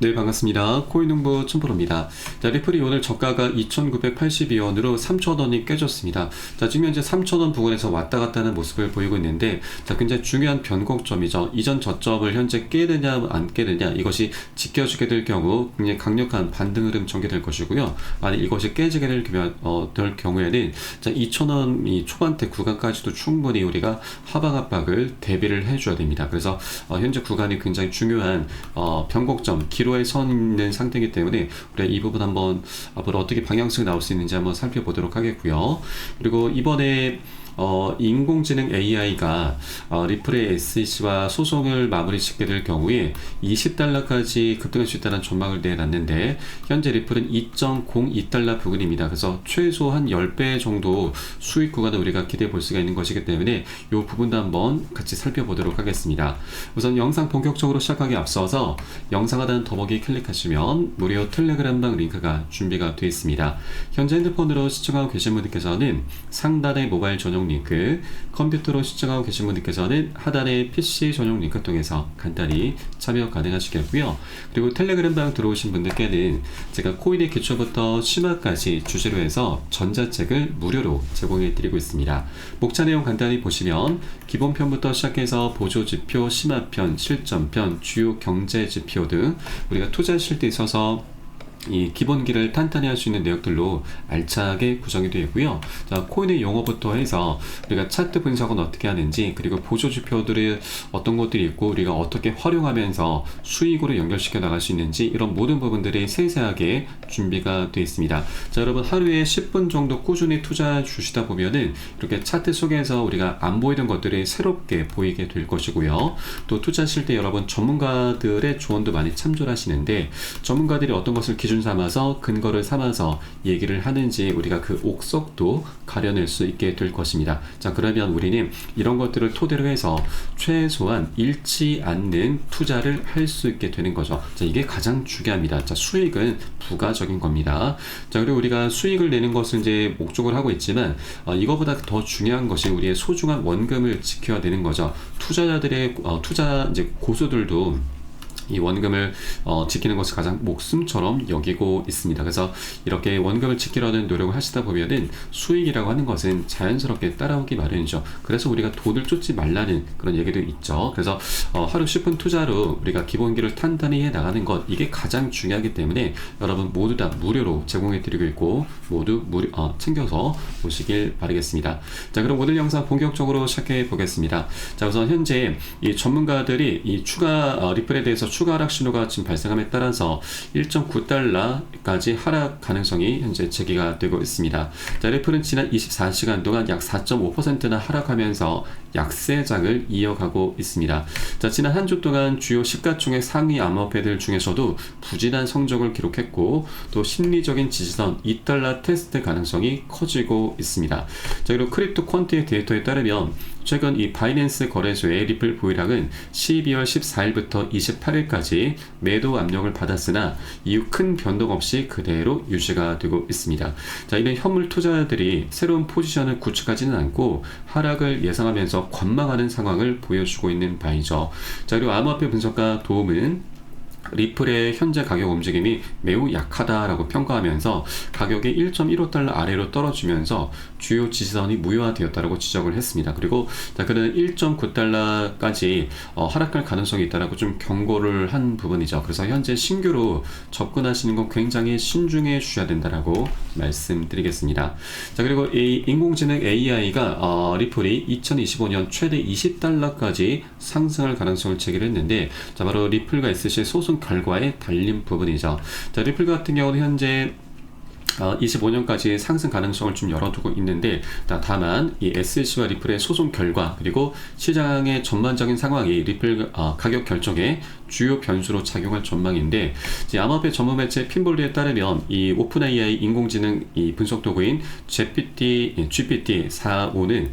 네, 반갑습니다. 코인농부 춘프로입니다. 자, 리플이 오늘 저가가 2,982원으로 3,000원이 깨졌습니다. 자, 지금 현재 3,000원 부근에서 왔다 갔다 하는 모습을 보이고 있는데, 자, 굉장히 중요한 변곡점이죠. 이전 저점을 현재 깨느냐, 안 깨느냐, 이것이 지켜지게 될 경우 굉장히 강력한 반등 흐름 전개될 것이고요. 만약 이것이 깨지게 될 경우에는, 자, 2,000원 초반대 구간까지도 충분히 우리가 하방 압박을 대비를 해줘야 됩니다. 그래서, 현재 구간이 굉장히 중요한, 변곡점, 기로에 선 있는 상태이기 때문에 우리가 이 부분 한번 앞으로 어떻게 방향성이 나올 수 있는지 한번 살펴보도록 하겠고요. 그리고 이번에 인공지능 AI가 리플의 SEC와 소송을 마무리 짓게 될 경우에 20달러까지 급등할 수 있다는 전망을 내놨는데, 현재 리플은 2.02달러 부근입니다. 그래서 최소한 10배 정도 수익 구간을 우리가 기대해 볼 수가 있는 것이기 때문에 이 부분도 한번 같이 살펴보도록 하겠습니다. 우선 영상 본격적으로 시작하기 앞서서 영상 하단 더보기 클릭하시면 무료 텔레그램방 링크가 준비가 되어 있습니다. 현재 핸드폰으로 시청하고 계신 분들께서는 상단의 모바일 전용 링크, 컴퓨터로 시청하고 계신 분들께서는 하단의 PC 전용 링크 통해서 간단히 참여 가능하시겠고요. 그리고 텔레그램방 들어오신 분들께는 제가 코인의 기초부터 심화까지 주제로 해서 전자책을 무료로 제공해 드리고 있습니다. 목차 내용 간단히 보시면 기본편부터 시작해서 보조지표, 심화편, 실전편, 주요 경제지표 등 우리가 투자하실 때 있어서 이 기본기를 탄탄히 할 수 있는 내용들로 알차게 구성이 되어 있고요. 자, 코인의 용어부터 해서 우리가 차트 분석은 어떻게 하는지, 그리고 보조지표들이 어떤 것들이 있고 우리가 어떻게 활용하면서 수익으로 연결시켜 나갈 수 있는지, 이런 모든 부분들이 세세하게 준비가 되어 있습니다. 자, 여러분 하루에 10분 정도 꾸준히 투자 주시다 보면은 이렇게 차트 속에서 우리가 안 보이던 것들이 새롭게 보이게 될 것이고요. 또 투자하실 때 여러분 전문가들의 조언도 많이 참조를 하시는데, 전문가들이 어떤 것을 기준 삼아서 근거를 삼아서 얘기를 하는지 우리가 그 옥석도 가려낼 수 있게 될 것입니다. 자, 그러면 우리는 이런 것들을 토대로 해서 최소한 잃지 않는 투자를 할 수 있게 되는 거죠. 자, 이게 가장 중요합니다. 자, 수익은 부가적인 겁니다. 자, 그리고 우리가 수익을 내는 것을 이제 목적으로 하고 있지만, 이거보다 더 중요한 것이 우리의 소중한 원금을 지켜야 되는 거죠. 투자자들의 투자 이제 고수들도 이 원금을 지키는 것을 가장 목숨처럼 여기고 있습니다. 그래서 이렇게 원금을 지키려는 노력을 하시다 보면은 수익이라고 하는 것은 자연스럽게 따라오기 마련이죠. 그래서 우리가 돈을 쫓지 말라는 그런 얘기도 있죠. 그래서 하루 10분 투자로 우리가 기본기를 탄탄히 해 나가는 것, 이게 가장 중요하기 때문에 여러분 모두 다 무료로 제공해 드리고 있고 모두 챙겨서 보시길 바라겠습니다. 자, 그럼 오늘 영상 본격적으로 시작해 보겠습니다. 자, 우선 현재 이 전문가들이 이 추가 리플에 대해서 추가 하락 신호가 지금 발생함에 따라서 1.9달러까지 하락 가능성이 현재 제기가 되고 있습니다. 자, 리플은 지난 24시간 동안 약 4.5%나 하락하면서 약세장을 이어가고 있습니다. 자, 지난 한 주 동안 주요 시가총액 상위 암호화폐들 중에서도 부진한 성적을 기록했고, 또 심리적인 지지선 2달러 테스트 가능성이 커지고 있습니다. 자, 그리고 크립토 퀀티의 데이터에 따르면 최근 이 바이낸스 거래소의 리플 보유량은 12월 14일부터 28일까지 매도 압력을 받았으나 이후 큰 변동 없이 그대로 유지가 되고 있습니다. 자, 이는 현물 투자자들이 새로운 포지션을 구축하지는 않고 하락을 예상하면서 관망하는 상황을 보여주고 있는 바이죠. 자, 그리고 암호화폐 분석가 도움은 리플의 현재 가격 움직임이 매우 약하다라고 평가하면서 가격이 1.15달러 아래로 떨어지면서 주요 지지선이 무효화되었다라고 지적을 했습니다. 그리고 자, 그는 1.9달러까지 하락할 가능성이 있다라고 좀 경고를 한 부분이죠. 그래서 현재 신규로 접근하시는 건 굉장히 신중해 주셔야 된다라고 말씀드리겠습니다. 자, 그리고 이 인공지능 AI가 리플이 2025년 최대 20달러까지 상승할 가능성을 제기를 했는데, 자, 바로 리플과 SC 소송 결과에 달린 부분이죠. 자, 리플 같은 경우는 현재 25년까지 상승 가능성을 좀 열어두고 있는데, 다만 이 SEC와 리플의 소송 결과 그리고 시장의 전반적인 상황이 리플 가격 결정에 주요 변수로 작용할 전망인데, 암호화폐 전문 매체 핀볼드에 따르면 이 오픈 AI 인공지능 이 분석 도구인 GPT-4.5는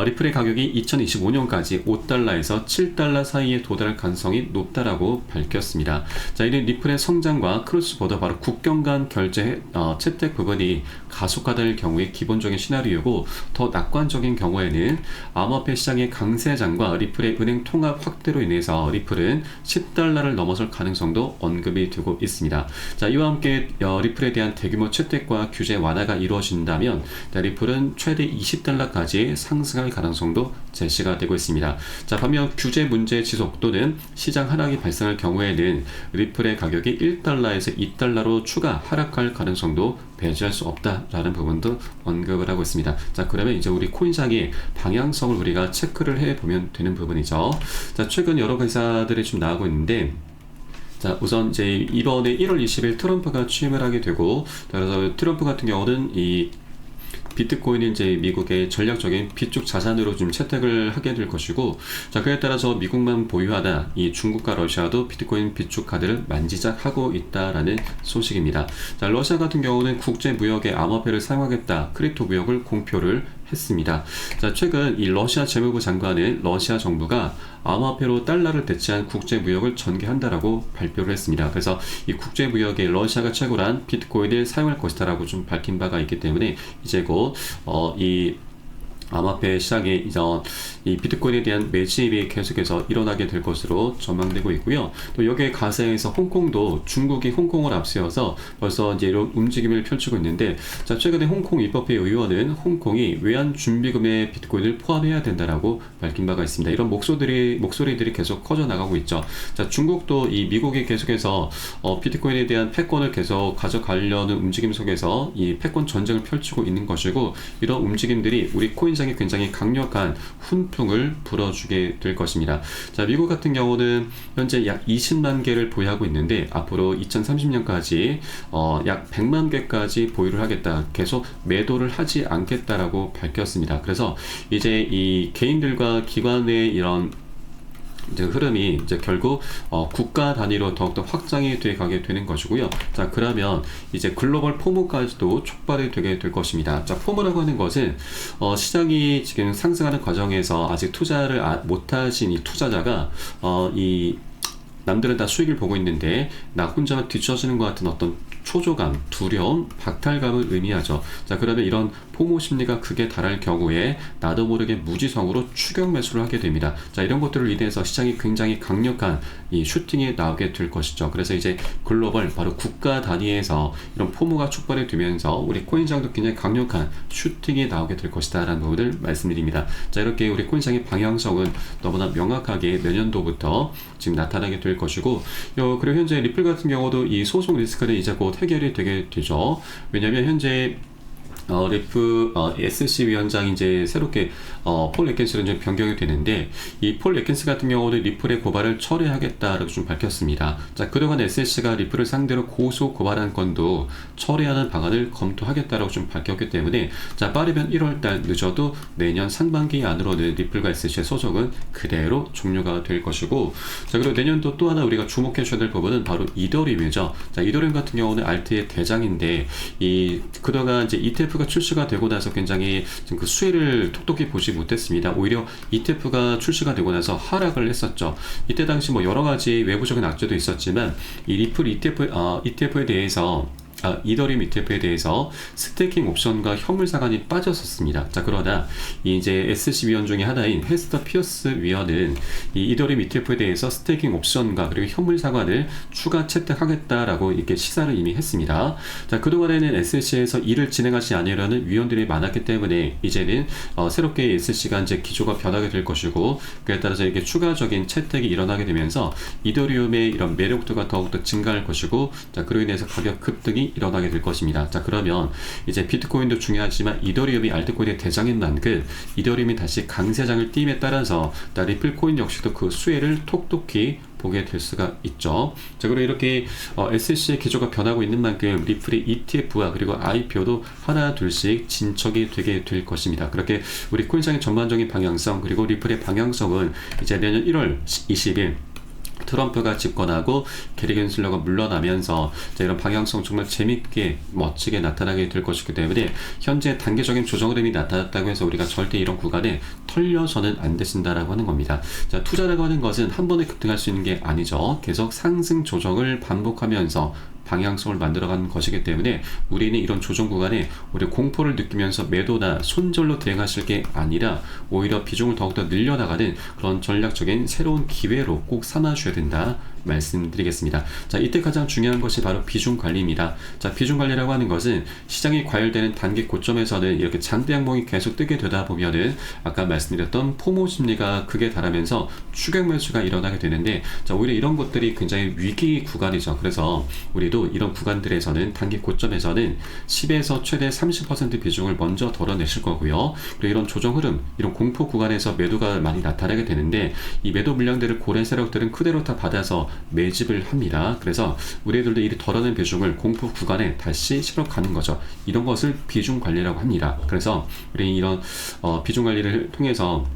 리플의 가격이 2025년까지 5달러에서 7달러 사이에 도달할 가능성이 높다라고 밝혔습니다. 자, 이는 리플의 성장과 크로스 보더, 바로 국경 간 결제 채택 부분이 가속화될 경우의 기본적인 시나리오고, 더 낙관적인 경우에는 암호화폐 시장의 강세장과 리플의 은행 통합 확대로 인해서 리플은 10달러를 넘어설 가능성도 언급이 되고 있습니다. 자, 이와 함께 리플에 대한 대규모 채택과 규제 완화가 이루어진다면 리플은 최대 20달러까지 상승할 가능성도 제시가 되고 있습니다. 자, 반면 규제 문제 지속 또는 시장 하락이 발생할 경우에는 리플의 가격이 1달러에서 2달러로 추가 하락할 가능성도 배제할 수 없다라는 부분도 언급을 하고 있습니다. 자, 그러면 이제 우리 코인상의 방향성을 우리가 체크를 해보면 되는 부분이죠. 자, 최근 여러 기사들이 좀 나오고 있는데, 자, 우선 이제 이번에 1월 20일 트럼프가 취임을 하게 되고, 그래서 트럼프 같은 경우는 이 비트코인이 이제 미국의 전략적인 비축 자산으로 좀 채택을 하게 될 것이고, 자, 그에 따라서 미국만 보유하다 이 중국과 러시아도 비트코인 비축 카드를 만지작하고 있다라는 소식입니다. 자, 러시아 같은 경우는 국제 무역에 암호화폐를 사용하겠다 크립토 무역을 공표를 했습니다. 자, 최근 이 러시아 재무부 장관은 러시아 정부가 암호화폐로 달러를 대체한 국제 무역을 전개한다라고 발표를 했습니다. 그래서 이 국제 무역에 러시아가 채굴한 비트코인을 사용할 것이다라고 좀 밝힌 바가 있기 때문에 이제 곧 이 암호화폐 시장에 이제 이 비트코인에 대한 매집이 계속해서 일어나게 될 것으로 전망되고 있고요. 또 여기에 가세에서 홍콩도 중국이 홍콩을 앞세워서 벌써 이제 이런 움직임을 펼치고 있는데, 자, 최근에 홍콩 입법회 의원은 홍콩이 외환 준비금에 비트코인을 포함해야 된다라고 밝힌 바가 있습니다. 이런 목소리들이 계속 커져 나가고 있죠. 자, 중국도 이 미국이 계속해서 비트코인에 대한 패권을 계속 가져가려는 움직임 속에서 이 패권 전쟁을 펼치고 있는 것이고, 이런 움직임들이 우리 코인상에 굉장히 강력한 훈풍을 불어주게 될 것입니다. 자, 미국 같은 경우는 현재 약 20만 개를 보유하고 있는데 앞으로 2030년까지 약 100만 개까지 보유를 하겠다, 계속 매도를 하지 않겠다라고 밝혔습니다. 그래서 이제 이 개인들과 기관의 이런 이제 흐름이 이제 결국 국가 단위로 더욱더 확장이 돼 가게 되는 것이고요. 자, 그러면 이제 글로벌 포모까지도 촉발이 되게 될 것입니다. 자, 포모라고 하는 것은 시장이 지금 상승하는 과정에서 아직 투자를 못하신 이 투자자가 이 남들은 다 수익을 보고 있는데 나 혼자만 뒤처지는 것 같은 어떤 초조감, 두려움, 박탈감을 의미하죠. 자, 그러면 이런 포모 심리가 극에 달할 경우에 나도 모르게 무지성으로 추격 매수를 하게 됩니다. 자, 이런 것들을 인해서 시장이 굉장히 강력한 이 슈팅이 나오게 될 것이죠. 그래서 이제 글로벌, 바로 국가 단위에서 이런 포모가 촉발이 되면서 우리 코인장도 굉장히 강력한 슈팅이 나오게 될 것이다 라는 부분을 말씀드립니다. 자, 이렇게 우리 코인장의 방향성은 너무나 명확하게 내년도부터 지금 나타나게 될 것이고, 그리고 현재 리플 같은 경우도 이 소송 리스크는 이제 곧 해결이 되게 되죠. 왜냐하면 현재 SC 위원장이 이제 새롭게 폴 애킨스로 이제 변경이 되는데, 이 폴 애킨스 같은 경우는 리플의 고발을 철회하겠다라고 좀 밝혔습니다. 자, 그동안 SC가 리플을 상대로 고소 고발한 건도 철회하는 방안을 검토하겠다라고 좀 밝혔기 때문에, 자, 빠르면 1월달, 늦어도 내년 상반기 안으로는 리플과 SC의 소송은 그대로 종료가 될 것이고, 자, 그리고 내년도 또 하나 우리가 주목해 줘야 될 부분은 바로 이더리움이죠. 자, 이더리움 같은 경우는 알트의 대장인데, 이 그동안 이제 ETF가 출시가 되고 나서 굉장히 지금 그 수혜를 톡톡히 보지 못했습니다. 오히려 ETF가 출시가 되고 나서 하락을 했었죠. 이때 당시 뭐 여러 가지 외부적인 악재도 있었지만 이 리플 ETF에 대해서 이더리움 ETF에 대해서 스테이킹 옵션과 현물 상환이 빠졌었습니다. 자, 그러나 이제 SC 위원 중에 하나인 헤스터 피어스 위원은 이 이더리움 ETF에 대해서 스테이킹 옵션과 그리고 현물 상환을 추가 채택하겠다라고 이렇게 시사를 이미 했습니다. 자, 그동안에는 SC에서 일을 진행하지 않으려는 위원들이 많았기 때문에 이제는 새롭게 SC가 이제 기조가 변하게 될 것이고, 그에 따라서 이렇게 추가적인 채택이 일어나게 되면서 이더리움의 이런 매력도가 더욱더 증가할 것이고, 자, 그로 인해서 가격 급등이 일어나게 될 것입니다. 자, 그러면 이제 비트코인도 중요하지만 이더리움이 알트코인의 대장인 만큼 이더리움이 다시 강세장을 띄임에 따라서 리플 코인 역시도 그 수혜를 톡톡히 보게 될 수가 있죠. 자, 그리고 이렇게 SC의 기조가 변하고 있는 만큼 리플의 ETF와 그리고 IPO도 하나 둘씩 진척이 되게 될 것입니다. 그렇게 우리 코인상의 전반적인 방향성, 그리고 리플의 방향성은 이제 내년 1월 20일 트럼프가 집권하고 게리 겐슬러가 물러나면서 이런 방향성 정말 재밌게 멋지게 나타나게 될 것이기 때문에 현재 단계적인 조정 흐름이 나타났다고 해서 우리가 절대 이런 구간에 털려서는 안 되신다라고 하는 겁니다. 자, 투자라고 하는 것은 한 번에 급등할 수 있는 게 아니죠. 계속 상승 조정을 반복하면서 방향성을 만들어가는 것이기 때문에 우리는 이런 조정 구간에 우리 공포를 느끼면서 매도나 손절로 대응하실 게 아니라 오히려 비중을 더욱더 늘려나가는 그런 전략적인 새로운 기회로 꼭 삼아주셔야 된다 말씀드리겠습니다. 자, 이때 가장 중요한 것이 바로 비중 관리입니다. 자, 비중 관리라고 하는 것은 시장이 과열되는 단기 고점에서는 이렇게 장대 양봉이 계속 뜨게 되다 보면은 아까 말씀드렸던 포모 심리가 극에 달하면서 추격 매수가 일어나게 되는데, 자, 오히려 이런 것들이 굉장히 위기 구간이죠. 그래서 우리도 이런 구간들에서는 단기 고점에서는 10에서 최대 30% 비중을 먼저 덜어내실 거고요. 그리고 이런 조정 흐름, 이런 공포 구간에서 매도가 많이 나타나게 되는데, 이 매도 물량들을 고래 세력들은 그대로 다 받아서 매집을 합니다. 그래서 우리들도 이 덜어낸 비중을 공포 구간에 다시 실어가는 거죠. 이런 것을 비중 관리라고 합니다. 그래서 우리 이런 비중 관리를 통해서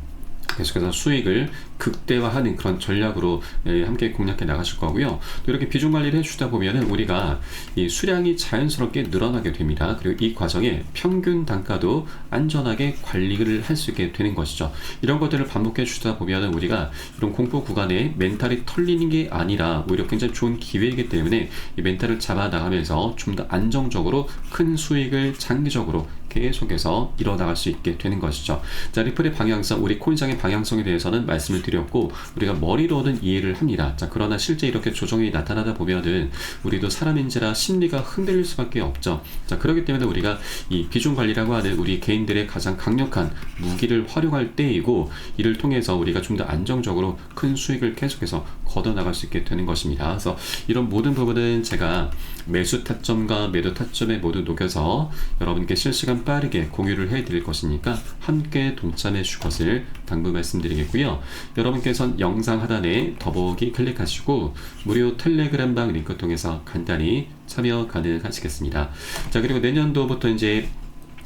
계속해서 수익을 극대화하는 그런 전략으로 함께 공략해 나가실 거고요. 또 이렇게 비중 관리를 해주다 보면은 우리가 이 수량이 자연스럽게 늘어나게 됩니다. 그리고 이 과정에 평균 단가도 안전하게 관리를 할 수 있게 되는 것이죠. 이런 것들을 반복해 주다 보면은 우리가 이런 공포 구간에 멘탈이 털리는 게 아니라 오히려 굉장히 좋은 기회이기 때문에 이 멘탈을 잡아 나가면서 좀 더 안정적으로 큰 수익을 장기적으로 계속해서 이뤄나갈 수 있게 되는 것이죠. 자, 리플의 방향성, 우리 코인장의 방향성에 대해서는 말씀을 드렸고, 우리가 머리로는 이해를 합니다. 자, 그러나 실제 이렇게 조정이 나타나다 보면은 우리도 사람인지라 심리가 흔들릴 수밖에 없죠. 자, 그렇기 때문에 우리가 이 비중 관리라고 하는 우리 개인들의 가장 강력한 무기를 활용할 때이고, 이를 통해서 우리가 좀 더 안정적으로 큰 수익을 계속해서 걷어나갈 수 있게 되는 것입니다. 그래서 이런 모든 부분은 제가 매수 타점과 매도 타점에 모두 녹여서 여러분께 실시간 빠르게 공유를 해드릴 것이니까 함께 동참해 주실 것을 당부 말씀드리겠고요. 여러분께서는 영상 하단에 더보기 클릭하시고 무료 텔레그램방 링크 통해서 간단히 참여 가능하시겠습니다. 자, 그리고 내년도부터 이제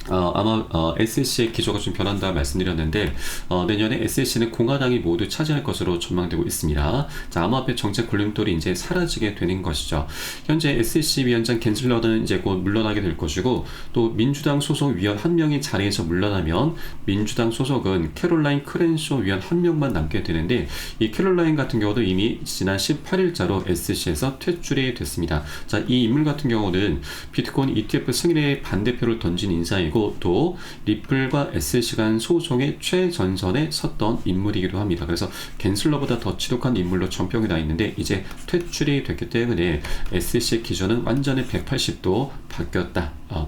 아마 SC의 기조가 좀 변한다 말씀드렸는데, 내년에 SC는 공화당이 모두 차지할 것으로 전망되고 있습니다. 자, 암호화폐 정책 걸림돌이 이제 사라지게 되는 것이죠. 현재 SC 위원장 갠슬러는 이제 곧 물러나게 될 것이고, 또 민주당 소속 위원 한 명이 자리에서 물러나면 민주당 소속은 캐롤라인 크렌쇼 위원 한 명만 남게 되는데, 이 캐롤라인 같은 경우도 이미 지난 18일자로 SC에서 퇴출이 됐습니다. 자, 이 인물 같은 경우는 비트코인 ETF 승인에 반대표를 던진 인사이고, 또 리플과 SC 간 소송의 최전선에 섰던 인물이기도 합니다. 그래서 갠슬러보다 더 지독한 인물로 전평이 나 있는데 이제 퇴출이 됐기 때문에 SC의 기조는 완전히 180도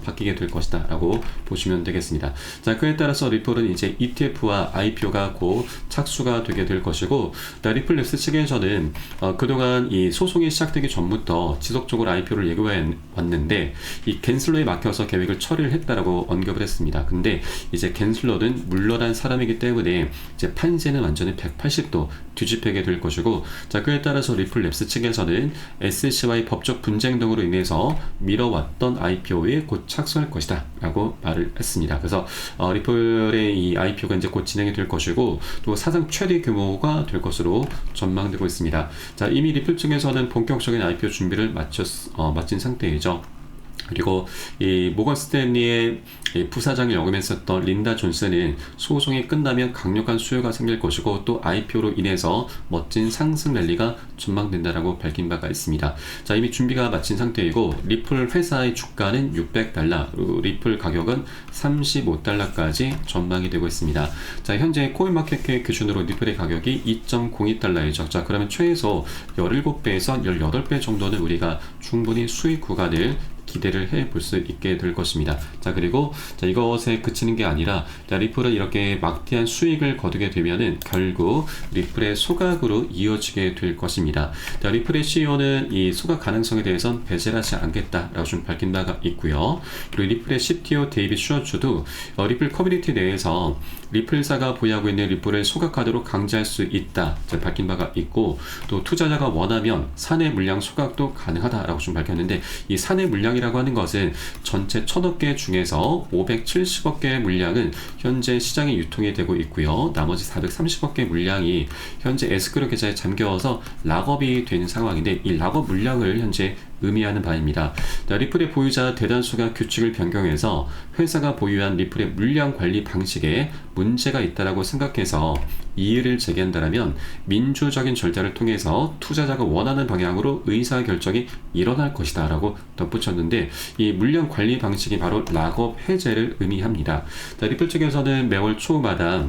바뀌게 될 것이다 라고 보시면 되겠습니다. 자, 그에 따라서 리플은 이제 ETF와 IPO가 곧 착수가 되게 될 것이고, 리플 랩스 측에서는 그동안 이 소송이 시작되기 전부터 지속적으로 IPO를 예고해 왔는데 이 갠슬러에 막혀서 계획을 처리를 했다라고 언급을 했습니다. 근데 이제 갠슬러는 물러난 사람이기 때문에 이제 판세는 완전히 180도 뒤집히게 될 것이고, 자, 그에 따라서 리플 랩스 측에서는 SC와의 법적 분쟁 등으로 인해서 미뤄왔던 IPO에 곧 착수할 것이다 라고 말을 했습니다. 그래서 리플의 이 IPO가 이제 곧 진행이 될 것이고, 또 사상 최대 규모가 될 것으로 전망되고 있습니다. 자, 이미 리플 측에서는 본격적인 IPO 준비를 마친 상태이죠. 그리고 이 모건 스탠리의 부사장을 역임했었던 린다 존슨은 소송이 끝나면 강력한 수요가 생길 것이고, 또 IPO로 인해서 멋진 상승 랠리가 전망된다라고 밝힌 바가 있습니다. 자, 이미 준비가 마친 상태이고, 리플 회사의 주가는 $600, 그리고 리플 가격은 $35까지 전망이 되고 있습니다. 자, 현재 코인마켓캡 기준으로 리플의 가격이 $2.02이죠. 자, 그러면 최소 17배에서 18배 정도는 우리가 충분히 수익 구간을 기대를 해볼 수 있게 될 것입니다. 자, 그리고 자, 이것에 그치는 게 아니라, 자, 리플은 이렇게 막대한 수익을 거두게 되면은 결국 리플의 소각으로 이어지게 될 것입니다. 자, 리플의 CEO는 이 소각 가능성에 대해서는 배제하지 않겠다라고 좀 밝힌 바가 있고요. 그리고 리플의 CTO 데이빗 슈어츠도 리플 커뮤니티 내에서 리플사가 보유하고 있는 리플을 소각하도록 강제할 수 있다 밝힌 바가 있고, 또 투자자가 원하면 사내 물량 소각도 가능하다라고 좀 밝혔는데, 이 사내 물량이라고 하는 것은 전체 1000억 개 중에서 570억 개의 물량은 현재 시장에 유통이 되고 있고요. 나머지 430억 개 물량이 현재 에스크로 계좌에 잠겨서 락업이 되는 상황인데, 이 락업 물량을 현재 의미하는 바입니다. 자, 리플의 보유자 대다수가 규칙을 변경해서 회사가 보유한 리플의 물량 관리 방식에 문제가 있다라고 생각해서 이의를 제기한다면 민주적인 절차를 통해서 투자자가 원하는 방향으로 의사결정이 일어날 것이다 라고 덧붙였는데, 이 물량 관리 방식이 바로 락업 해제를 의미합니다. 자, 리플 측에서는 매월 초마다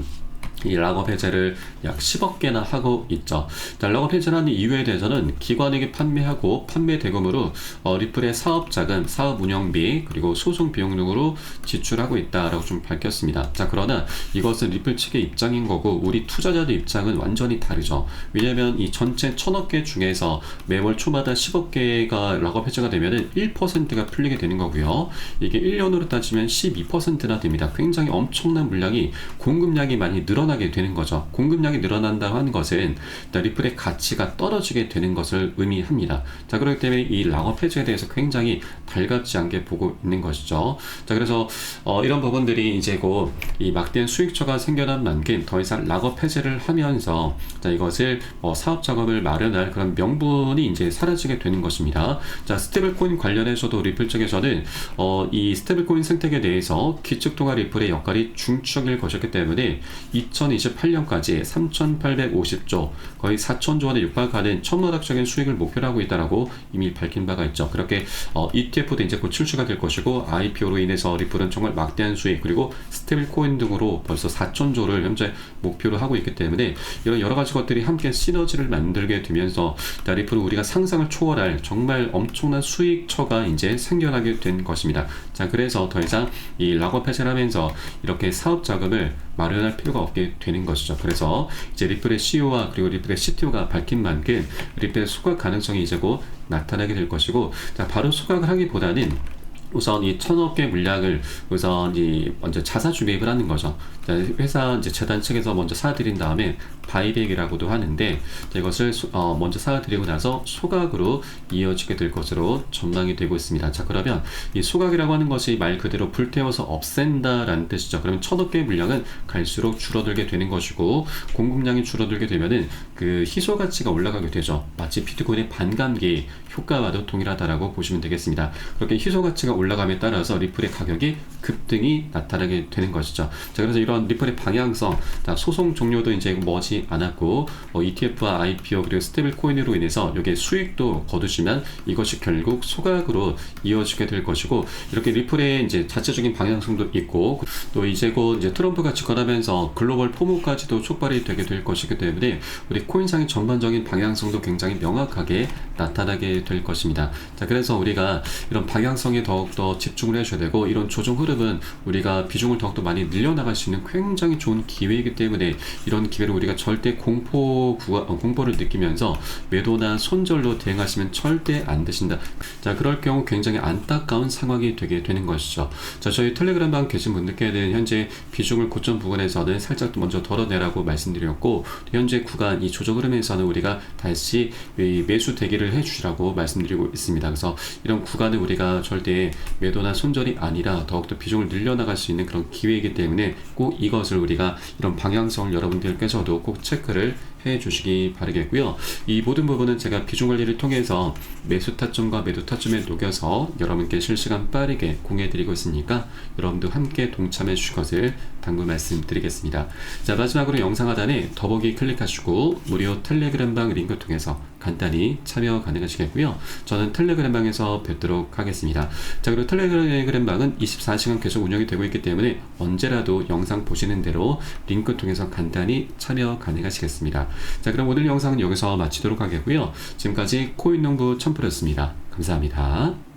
이 락업 해제를 약 10억 개나 하고 있죠. 자, 락업 해제라는 이유에 대해서는 기관에게 판매하고 판매 대금으로 리플의 사업 자금, 사업 운영비, 그리고 소송 비용 등으로 지출하고 있다라고 좀 밝혔습니다. 자, 그러나 이것은 리플 측의 입장인 거고 우리 투자자들 입장은 완전히 다르죠. 왜냐하면 이 전체 1000억 개 중에서 매월 초마다 10억 개가 락업 해제가 되면은 1%가 풀리게 되는 거고요. 이게 1년으로 따지면 12%나 됩니다. 굉장히 엄청난 물량이, 공급량이 많이 늘어나게 되는 거죠. 공급량이 늘어난다고 하는 것은 리플의 가치가 떨어지게 되는 것을 의미합니다. 자, 그렇기 때문에 이 락업 해제에 대해서 굉장히 달갑지 않게 보고 있는 것이죠. 자, 그래서 이런 부분들이 이제 곧 이 막대한 수익처가 생겨난 만큼 더 이상 락업 해제를 하면서 자, 이것을 사업 작업을 마련할 그런 명분이 이제 사라지게 되는 것입니다. 자, 스테이블코인 관련해서도 리플 측에서는 이 스테이블코인 생태계에 대해서 기축통화 리플의 역할이 중추적일 것이기 때문에 2028년까지 3,850조, 거의 4,000조 원에 육박하는 천문학적인 수익을 목표로 하고 있다라고 이미 밝힌 바가 있죠. 그렇게 ETF도 이제 곧 출시가 될 것이고, IPO로 인해서 리플은 정말 막대한 수익, 그리고 스테이블 코인 등으로 벌써 4,000조를 현재 목표로 하고 있기 때문에 이런 여러 가지 것들이 함께 시너지를 만들게 되면서 리플은 우리가 상상을 초월할 정말 엄청난 수익처가 이제 생겨나게 된 것입니다. 자, 그래서 더 이상 이 락업 해제를 하면서 이렇게 사업 자금을 마련할 필요가 없게 되는 것이죠. 그래서 이제 리플의 CEO와 그리고 리플의 CTO가 밝힌 만큼 리플의 수익 가능성이 이제 곧 나타나게 될 것이고, 자, 바로 수익을 하기보다는 우선 이 1000억 개 물량을 우선 먼저 자사주 매입을 하는 거죠. 자, 회사 이제 재단 측에서 먼저 사드린 다음에 바이백이라고도 하는데, 이것을 먼저 사드리고 나서 소각으로 이어지게 될 것으로 전망이 되고 있습니다. 자, 그러면 이 소각이라고 하는 것이 말 그대로 불태워서 없앤다라는 뜻이죠. 그러면 1000억 개의 물량은 갈수록 줄어들게 되는 것이고, 공급량이 줄어들게 되면은 그 희소 가치가 올라가게 되죠. 마치 비트코인의 반감기 효과와도 동일하다라고 보시면 되겠습니다. 그렇게 희소 가치가 올라감에 따라서 리플의 가격이 급등이 나타나게 되는 것이죠. 자, 그래서 이런 리플의 방향성, 소송 종료도 이제 머지 않았고, ETF와 IPO 그리고 스테이블 코인으로 인해서 여기에 수익도 거두시면 이것이 결국 소각으로 이어지게 될 것이고, 이렇게 리플의 이제 자체적인 방향성도 있고, 또 이제 곧 이제 트럼프가 집권하면서 글로벌 포모까지도 촉발이 되게 될 것이기 때문에 우리 코인상의 전반적인 방향성도 굉장히 명확하게 나타나게 될 것입니다. 자, 그래서 우리가 이런 방향성에 더욱더 집중을 해줘야 되고, 이런 조정 흐름은 우리가 비중을 더욱더 많이 늘려나갈 수 있는 굉장히 좋은 기회이기 때문에 이런 기회를 우리가 절대 공포를 느끼면서 매도나 손절로 대응하시면 절대 안 되신다. 자, 그럴 경우 굉장히 안타까운 상황이 되게 되는 것이죠. 자, 저희 텔레그램방 계신 분들께는 현재 비중을 고점 부근에서는 살짝 먼저 덜어내라고 말씀드렸고, 현재 구간 이 조정 흐름에서는 우리가 다시 매수 대기를 해주시라고 말씀드리고 있습니다. 그래서 이런 구간을 우리가 절대 매도나 손절이 아니라 더욱더 비중을 늘려나갈 수 있는 그런 기회이기 때문에 꼭 이것을 우리가 이런 방향성을 여러분들께서도 꼭 체크를 해 주시기 바라겠고요. 이 모든 부분은 제가 비중 관리를 통해서 매수 타점과 매도 타점에 녹여서 여러분께 실시간 빠르게 공유해 드리고 있으니까 여러분도 함께 동참해 주실 것을 당부 말씀드리겠습니다. 자, 마지막으로 영상 하단에 더보기 클릭하시고 무료 텔레그램방 링크 통해서 간단히 참여 가능하시겠고요. 저는 텔레그램방에서 뵙도록 하겠습니다. 자, 그리고 텔레그램방은 24시간 계속 운영이 되고 있기 때문에 언제라도 영상 보시는 대로 링크 통해서 간단히 참여 가능하시겠습니다. 자, 그럼 오늘 영상은 여기서 마치도록 하겠고요. 지금까지 코인농부 첨프였습니다. 감사합니다.